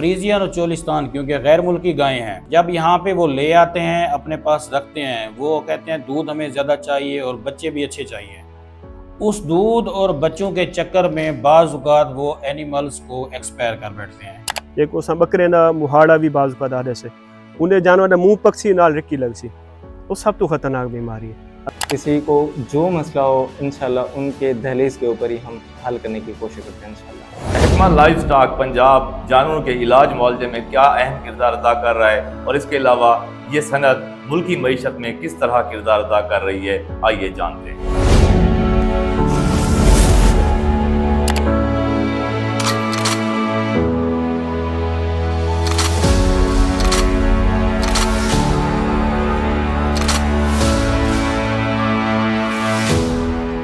Friesian اور چولستان کیونکہ غیر ملکی گائیں ہیں، جب یہاں پہ وہ لے آتے ہیں اپنے پاس رکھتے ہیں، وہ کہتے ہیں دودھ ہمیں زیادہ چاہیے اور بچے بھی اچھے چاہیے، اس دودھ اور بچوں کے چکر میں بعض اوقات وہ اینیملز کو ایکسپائر کر بیٹھتے ہیں۔ ایک اساں بکرے دا مہاڑا بھی بعض اوقات آدھے سے انہیں جانور دا منہ پکسی نال رکی لگ سی، وہ سب تو خطرناک بیماری ہے۔ کسی کو جو مسئلہ ہو انشاءاللہ ان کے دہلیز کے اوپر ہی ہم حل کرنے کی کوشش کرتے ہیں انشاءاللہ۔ حکمہ لائف سٹاک پنجاب جانوروں کے علاج معالجے میں کیا اہم کردار ادا کر رہا ہے اور اس کے علاوہ یہ صنعت ملکی معیشت میں کس طرح کردار ادا کر رہی ہے، آئیے جانتے ہیں۔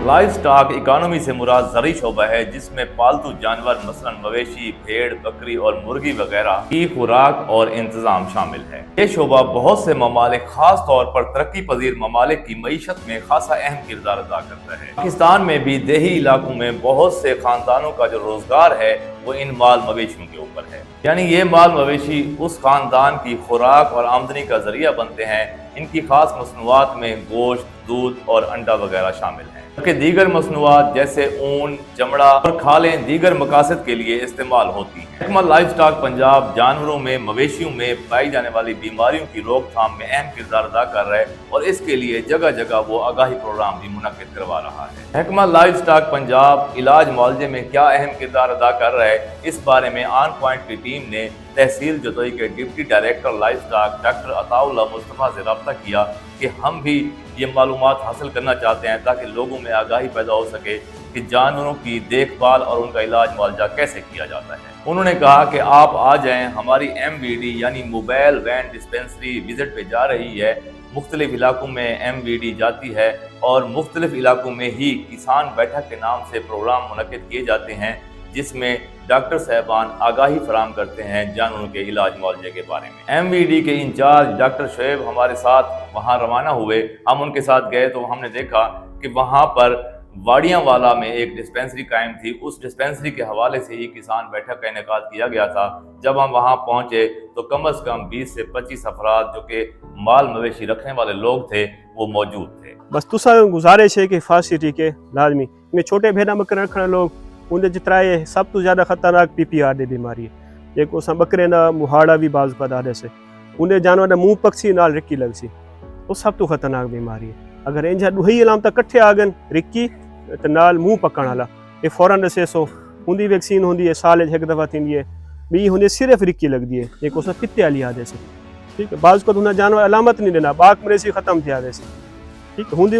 لائف سٹاک اکانومی سے مراد زرعی شعبہ ہے جس میں پالتو جانور مثلا مویشی، بھیڑ، بکری اور مرغی وغیرہ کی خوراک اور انتظام شامل ہے۔ یہ شعبہ بہت سے ممالک خاص طور پر ترقی پذیر ممالک کی معیشت میں خاصا اہم کردار ادا کرتا ہے۔ پاکستان میں بھی دیہی علاقوں میں بہت سے خاندانوں کا جو روزگار ہے وہ ان مال مویشیوں کے اوپر ہے، یعنی یہ مال مویشی اس خاندان کی خوراک اور آمدنی کا ذریعہ بنتے ہیں۔ ان کی خاص مصنوعات میں گوشت، دودھ اور انڈا وغیرہ شامل ہیں، کہ دیگر مصنوعات جیسے اون، چمڑا اور کھالیں دیگر مقاصد کے لیے استعمال ہوتی ہیں۔ حکمہ لائف سٹاک پنجاب جانوروں میں مویشیوں میں پائی جانے والی بیماریوں کی روک تھام میں اہم کردار ادا کر رہا ہے اور اس کے لیے جگہ جگہ وہ آگاہی پروگرام بھی منعقد کروا رہا ہے۔ حکمہ لائف سٹاک پنجاب علاج معالجے میں کیا اہم کردار ادا کر رہا ہے، اس بارے میں آن پوائنٹ کی ٹیم نے تحصیل جتوئی کے deputy director livestock doctor Ataullah Mustafa سے رابطہ کیا کہ ہم بھی یہ معلومات حاصل کرنا چاہتے ہیں تاکہ لوگوں میں آگاہی پیدا ہو سکے کہ جانوروں کی دیکھ بھال اور ان کا علاج معالجہ کیسے کیا جاتا ہے۔ انہوں نے کہا کہ آپ آ جائیں، ہماری MVD یعنی موبائل وین ڈسپینسری وزٹ پہ جا رہی ہے، مختلف علاقوں میں MVD جاتی ہے اور مختلف علاقوں میں ہی کسان بیٹھک کے نام سے پروگرام منعقد کیے جاتے ہیں جس میں ڈاکٹر صاحبان آگاہی فراہم کرتے ہیں جانوروں کے علاج معالجے کے بارے میں۔ MVD کے انچارج ڈاکٹر شعیب ہمارے ساتھ وہاں روانہ ہوئے، ہم ان کے ساتھ گئے تو ہم نے دیکھا کہ وہاں پر واڑیاں والا میں ایک ڈسپینسری قائم تھی، اس ڈسپینسری کے حوالے سے ہی کسان بیٹھک کا انعقاد کیا گیا تھا۔ جب ہم وہاں پہنچے تو کم از کم 20 سے 25 افراد جو کہ مال مویشی رکھنے والے لوگ تھے وہ موجود تھے۔ بس تسا گزارش ہے کہ حفاظتی سٹی لازمی میں چھوٹے بھیڑا بکرے رکھنے لوگ اندر جترا ہے سب تو زیادہ خطرناک PPR دی بیماری ہے۔ ایک اساں بکرے دا مہاڑا بھی بعض اوقات آدھے سے انہیں جانور دا منہ پکسی نال رکی لگ سی، وہ سب تو خطرناک بیماری ہے۔ اگر انجا دوہی علامت کٹھے آ گن رکی تے نال منہ پکن والا یہ فوراً دسے سو ہوندی ویکسین ہوندی ہے، سال ایک دفعہ تھیندی ہے، بھی ہوندی صرف رکی لگدی ہے، ایک اساں پتے والی آدھے سے ٹھیک ہے۔ بعض کو انہیں جانور علامت نہیں دینا، باق مریسی ختم تھی آدھے سے ٹھیک ہے۔ ہوندی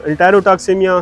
انٹائروٹاکسیمیا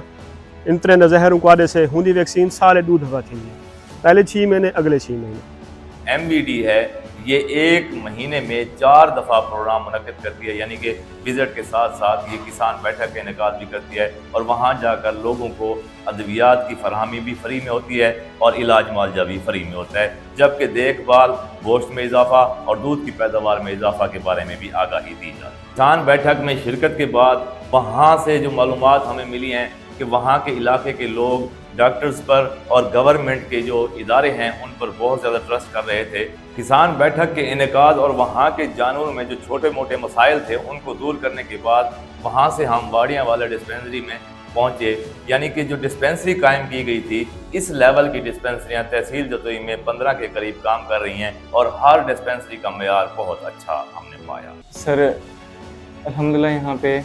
انترے زہروں کو آدھے سے ہوندی ویکسین سال 2 دفعہ تھیندی ہے، پہلے 6 مہینے اگلے 6 مہینے۔ MVD ہے یہ 1 مہینے میں 4 دفعہ پروگرام منعقد کرتی ہے، یعنی کہ وزٹ کے ساتھ ساتھ یہ کسان بیٹھک کا انعقاد بھی کرتی ہے اور وہاں جا کر لوگوں کو ادویات کی فراہمی بھی فری میں ہوتی ہے اور علاج معالجہ بھی فری میں ہوتا ہے، جبکہ دیکھ بھال، گوشت میں اضافہ اور دودھ کی پیداوار میں اضافہ کے بارے میں بھی آگاہی دی جاتی ہے۔ کسان بیٹھک میں شرکت کے بعد وہاں سے جو معلومات ہمیں ملی ہیں کہ وہاں کے علاقے کے لوگ ڈاکٹرز پر اور گورنمنٹ کے جو ادارے ہیں ان پر بہت زیادہ ٹرسٹ کر رہے تھے۔ کسان بیٹھک کے انعقاد اور وہاں کے جانوروں میں جو چھوٹے موٹے مسائل تھے ان کو دور کرنے کے بعد وہاں سے ہم واڑیاں والے ڈسپینسری میں پہنچے، یعنی کہ جو ڈسپینسری قائم کی گئی تھی اس لیول کی ڈسپینسریاں تحصیل جتوئی میں 15 کے قریب کام کر رہی ہیں اور ہر ڈسپینسری کا معیار بہت اچھا ہم نے پایا۔ سر الحمدللہ یہاں پہ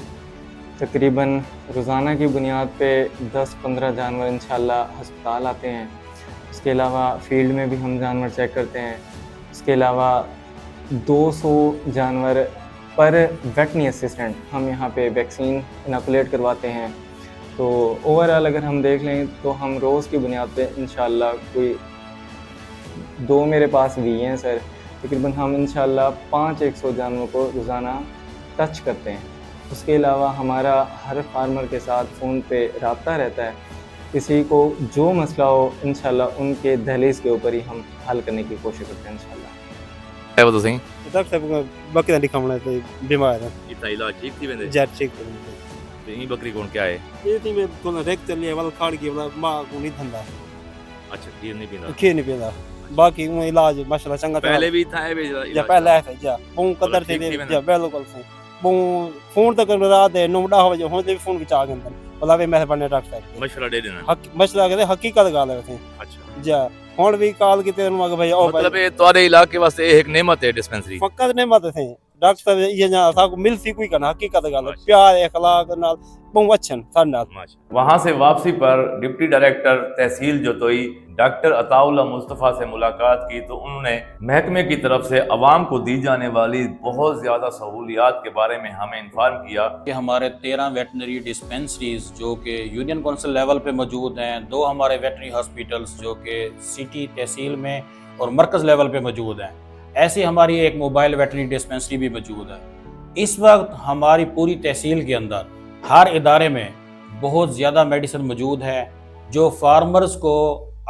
تقریباً روزانہ کی بنیاد پہ 10-15 جانور انشاءاللہ ہسپتال آتے ہیں۔ اس کے علاوہ فیلڈ میں بھی ہم جانور چیک کرتے ہیں۔ اس کے علاوہ 200 جانور پر ویٹنری اسسٹنٹ ہم یہاں پہ ویکسین اناکولیٹ کرواتے ہیں۔ تو اوورآل اگر ہم دیکھ لیں تو ہم روز کی بنیاد پہ انشاءاللہ کوئی 2 میرے پاس بھی ہیں سر، تقریباً ہم انشاءاللہ 500 جانوروں کو روزانہ ٹچ کرتے ہیں۔ اس کے علاوہ ہمارا ہر فارمر کے ساتھ فون پہ رابطہ رہتا ہے، کسی کو جو مسئلہ ہو انشاءاللہ ان کے دہلیز کے اوپر ہی ہم حل کرنے کی کوشش کرتے ہیں انشاءاللہ۔ ہے وہ تو صحیح ڈاکٹر صاحب بکرے دی کھاونا تے بیمار ہے اتنا علاج ٹھیک تھی ویندے جٹ ٹھیک تے این بکری کون کیا ہے؟ یہ تھی میں تو ریک چلی والا کھاڑ کے والا ماں کو نہیں دھندا اچھا کھیر نہیں پیندا؟ کھے نہیں پیندا बाकी वो इलाज माशाल्लाह चंगा पहले भी था है या पहले ऐसे जा वो कदर थे जा बिल्कुल वो फोन तक रात है 9:30 बजे होते भी फोन विच आ गए भला वे मैं बने डॉक्टर साहब मशवरा दे देना हक मसला कहते हकीकत गल है वैसे अच्छा जा हुन भी कॉल कीते मगर भाई ओ मतलब ये तुम्हारे इलाके वास्ते एक नेमत है डिस्पेंसरी फकत ने मत थे डॉक्टर साहब ये ना सा को मिल सी कोई करना हकीकत गल प्यार इखलाक नाल बहुत अच्छन सन नाल वहां से वापसी पर डिप्टी डायरेक्टर तहसील जोतोई डॉक्टर अताउल्लाह मुस्तफ़ा से मुलाकात की तो उन्होंने महकमे की तरफ से अवाम को दी जाने वाली बहुत ज़्यादा सहूलियात के बारे में हमें इन्फॉर्म किया कि हमारे 13 वेटनरी डिस्पेंसरीज जो कि यूनियन काउंसिल लेवल पे मौजूद हैं, 2 हमारे वेटनरी हॉस्पिटल्स जो कि सिटी तहसील में और मरकज़ लेवल पे मौजूद हैं, ऐसे हमारी एक मोबाइल वेटनरी डिस्पेंसरी भी मौजूद है। इस वक्त हमारी पूरी तहसील के अंदर हर इदारे में बहुत ज़्यादा मेडिसिन मौजूद है जो फार्मर्स को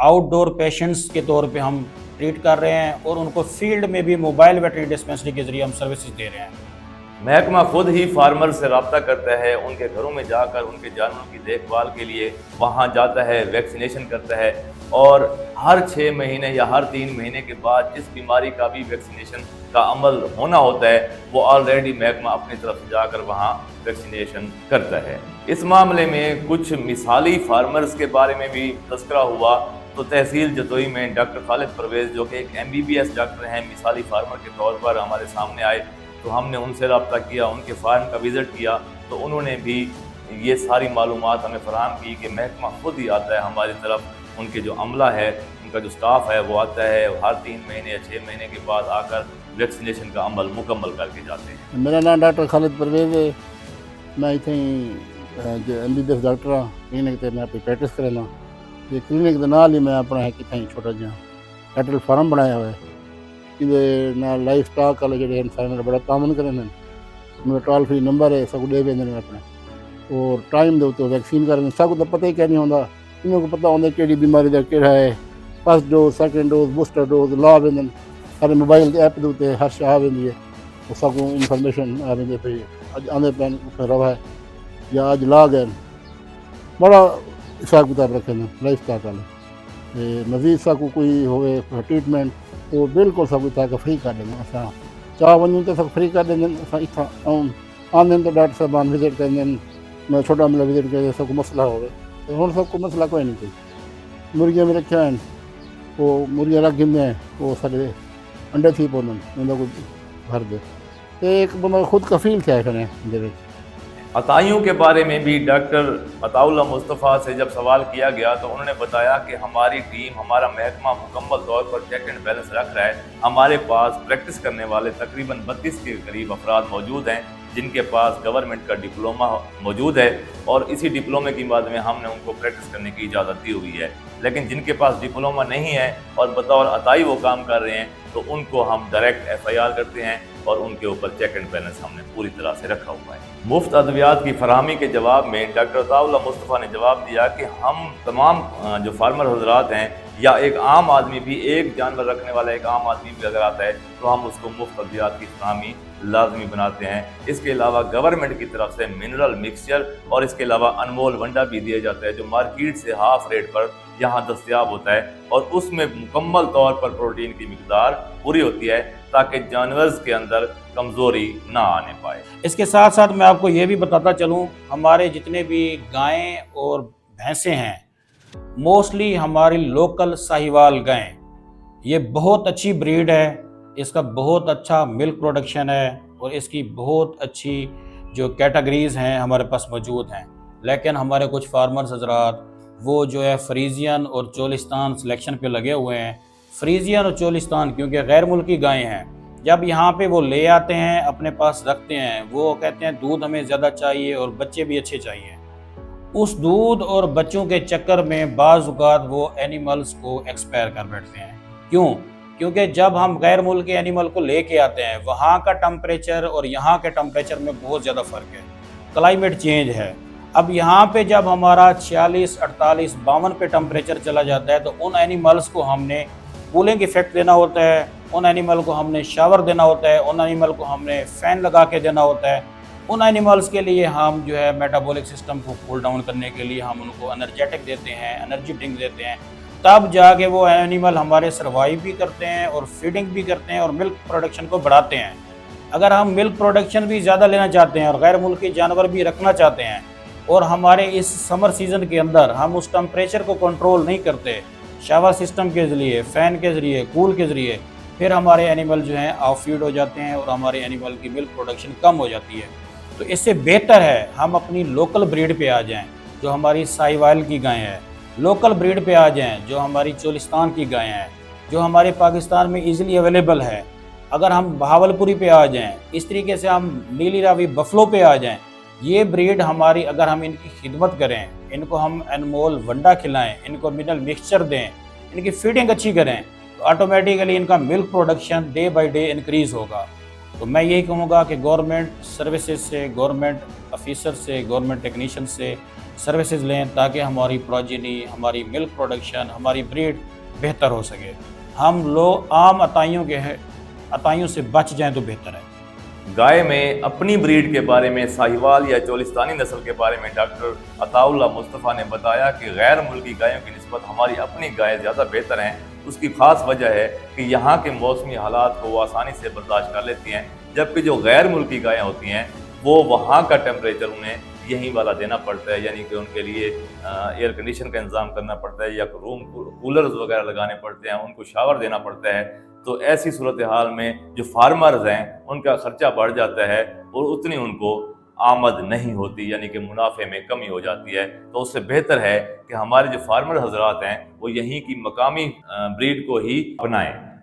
आउटडोर पेशेंट्स के तौर पे हम ट्रीट कर रहे हैं और उनको फील्ड में भी मोबाइल वेटनरी डिस्पेंसरी के ज़रिए हम सर्विसेज दे रहे हैं। महकमा खुद ही फार्मर से रब्ता करता है, उनके घरों में जाकर उनके जानवरों की देखभाल के लिए वहाँ जाता है, वैक्सीनेशन करता है और हर 6 महीने या हर 3 महीने के बाद जिस बीमारी का भी वैक्सीनेशन का अमल होना होता है वो ऑलरेडी महकमा अपनी तरफ से जाकर वहाँ वैक्सीनेशन करता है। इस मामले में कुछ मिसाली फार्मर्स के बारे में भी तज़किरा हुआ तो तहसील जतोई में डॉक्टर खालिद परवेज़ जो कि एक MBBS डॉक्टर हैं, मिसाली फार्मर के तौर पर हमारे सामने आए तो हमने उनसे रब्ता किया, उनके फार्म का विज़िट किया तो उन्होंने भी ये सारी मालूमात हमें फराहम की कि महकमा खुद ही आता है हमारी तरफ, उनके जो अमला है, उनका जो स्टाफ है वो आता है हर 3 महीने या 6 महीने के बाद आकर वैक्सीनेशन का अमल मुकम्मल करके जाते हैं। मेरा नाम डॉक्टर खालिद परवेज़ है, मैं इतने MBBS डॉक्टर हाँ, क्लिनिक ते मैं अपनी प्रैक्टिस करना ये क्लिनिक के नाल ही मैं अपना है कितना छोटा जहा कैटल फार्म बनाया हुआ है इधे ना लाइफ स्टॉक वाले जो इंसान बड़ा कामन करें मेरा टोल फ्री नंबर है सब दे वेंदे ने अपने और टाइम दे तो वैक्सीन करें सब तो पता ही क्या नहीं होता इन्हों को पता होंगे कि बीमारी का केड़ा है first dose second dose booster dose ला वेंदे सारे मोबाइल ऐप दे उत्ते हर शय आ वेंदी है वो सब इंफॉर्मेशन आ वेंदे पे अज आंदे पैन रवा है या अज ला गए बड़ा हिसाब किताब रखे लाइफ स्टॉक वाले मजीद सा कोई होवे ट्रीटमेंट तो बिल्कुल सब कुछ फ्री कर देंगे असां चाह वञूं तो सब फ्री कर देंगे असां इथां आंदे तो डॉक्टर साहब विजिट करें मैं छोटा मतलब विजिट करें सब को मसला हो तो हम सब को मसला कोई नहीं कोई मुर्गियाँ में रखे हैं वो मुर्गियाँ रख गिंदे हैं वो सारे अंडे थी पौधे उनका कोई भर दे तो एक बंदा खुद कफील थे खड़े अताइयों के बारे में भी डॉक्टर अताउल्लाह मुस्तफ़ा से जब सवाल किया गया तो उन्होंने बताया कि हमारी टीम हमारा महकमा मुकम्मल तौर पर चेक एंड बैलेंस रख रहा है। हमारे पास प्रैक्टिस करने वाले तकरीबन 32 के करीब अफराद मौजूद हैं जिनके पास गवर्नमेंट का डिप्लोमा मौजूद है और इसी डिप्लोमे की बाद में हमने उनको प्रैक्टिस करने की इजाज़त दी हुई है। लेकिन जिनके पास डिप्लोमा नहीं है और बतौर अताई वो काम कर रहे हैं तो उनको हम डायरेक्ट FIR करते हैं और उनके ऊपर चेक एंड बैलेंस हमने पूरी तरह से रखा हुआ है। मुफ्त अद्वियात की फरहमी के जवाब में डॉक्टर अताउल्लाह मुस्तफ़ा ने जवाब दिया कि हम तमाम जो फार्मर हजरात हैं या एक आम आदमी भी, एक जानवर रखने वाला एक आम आदमी भी अगर आता है तो हम उसको मुफ्त अद्वियात की फरहमी लाजमी बनाते हैं। इसके अलावा गवर्नमेंट की तरफ से मिनरल मिक्सचर और इसके अलावा अनमोल वंडा भी दिया जाता है जो मार्केट से हाफ रेट पर यहाँ दस्तयाब होता है और उसमें मुकम्मल तौर पर प्रोटीन की मिकदार पूरी होती है ताकि जानवर के अंदर कमज़ोरी ना आने पाए। इसके साथ साथ मैं आपको ये भी बताता चलूँ, हमारे जितने भी गायें और भैंसें हैं मोस्टली हमारी लोकल साहिवाल गायें, ये बहुत अच्छी ब्रीड है, इसका बहुत अच्छा मिल्क प्रोडक्शन है और इसकी बहुत अच्छी जो कैटेगरीज़ हैं हमारे पास मौजूद हैं। लेकिन हमारे कुछ फार्मर्स हजरात वो जो है फ्रीजियन और चोलिस्तान सिलेक्शन पे लगे हुए हैं। फ्रीजियन और चोलिस्तान क्योंकि गैर मुल्की गायें हैं, जब यहाँ पे वो ले आते हैं अपने पास रखते हैं, वो कहते हैं दूध हमें ज़्यादा चाहिए और बच्चे भी अच्छे चाहिए। उस दूध और बच्चों के चक्कर में बाज़ औक़ात वो एनिमल्स को एक्सपायर कर बैठते हैं। क्यों? क्योंकि जब हम गैर मुल्की एनिमल को लेके आते हैं वहाँ का टेम्परेचर और यहाँ के टेम्परेचर में बहुत ज़्यादा फ़र्क है, क्लाइमेट चेंज है। अब यहाँ पे जब हमारा 46, 48, 52 पे टेम्परेचर चला जाता है तो उन एनिमल्स को हमने कूलिंग इफेक्ट देना होता है, उन एनिमल को हमने शावर देना होता है, उन एनिमल को हमने फ़ैन लगा के देना होता है। उन एनिमल्स के लिए हम जो है मेटाबॉलिक सिस्टम को कूल डाउन करने के लिए हम उनको एनर्जेटिक देते हैं, एनर्जी ड्रिंक देते हैं तब जाके वो एनिमल हमारे सर्वाइव भी करते हैं और फीडिंग भी करते हैं और मिल्क प्रोडक्शन को बढ़ाते हैं। अगर हम मिल्क प्रोडक्शन भी ज़्यादा लेना चाहते हैं और गैर मुल्की जानवर भी रखना चाहते हैं और हमारे इस समर सीज़न के अंदर हम उस टेम्परेचर को कंट्रोल नहीं करते शावर सिस्टम के ज़रिए, फ़ैन के ज़रिए, कूल के ज़रिए, फिर हमारे एनिमल जो हैं ऑफ फीड हो जाते हैं और हमारे एनिमल की मिल्क प्रोडक्शन कम हो जाती है। तो इससे बेहतर है हम अपनी लोकल ब्रीड पे आ जाएं, जो हमारी साहिवाल की गाय है, लोकल ब्रीड पे आ जाएं, जो हमारी चोलिस्तान की गाय हैं, जो हमारे पाकिस्तान में इजीली अवेलेबल है। अगर हम बहावलपुरी पे आ जाएं, इस तरीके से हम नीली रावी बफलो पे आ जाएं, ये ब्रीड हमारी, अगर हम इनकी खिदमत करें, इनको हम एनमोल वंडा खिलाएं, इनको मिनरल मिक्सचर दें, इनकी फीडिंग अच्छी करें, तो ऑटोमेटिकली इनका milk production day by day increase होगा। तो मैं यही कहूँगा कि गवर्नमेंट सर्विसेज से, गवर्नमेंट ऑफिसर से, गवर्नमेंट टेक्नीशियन से सर्विसेज लें ताकि हमारी प्रोजेनी, हमारी मिल्क प्रोडक्शन, हमारी ब्रीड बेहतर हो सके। हम लोग आम अताइयों से बच जाएं तो बेहतर है। गाय में अपनी ब्रीड के बारे में, साहिवाल या चोलिस्तानी नस्ल के बारे में डॉक्टर अताउल्लाह मुस्तफ़ा ने बताया कि गैर मुल्की गायों की निस्बत हमारी अपनी गायें ज़्यादा बेहतर हैं। उसकी ख़ास वजह है कि यहाँ के मौसमी हालात को वो आसानी से बर्दाश्त कर लेती हैं, जबकि जो गैर मुल्की गायें होती हैं वो वहाँ का टेम्परेचर उन्हें यहीं वाला देना पड़ता है, यानी कि उनके लिए एयर कंडीशन का इंतज़ाम करना पड़ता है या रूम कूलर्स वगैरह लगाने पड़ते हैं, उनको शावर देना पड़ता है। तो ऐसी सूरत हाल में जो फार्मर्स हैं उनका ख़र्चा बढ़ जाता है और उतनी उनको आमद नहीं होती, यानी कि मुनाफे में कमी हो जाती है। तो उससे बेहतर है कि हमारे जो फार्मर हजरात हैं वो यहीं की मकामी ब्रीड को ही अपनाएं।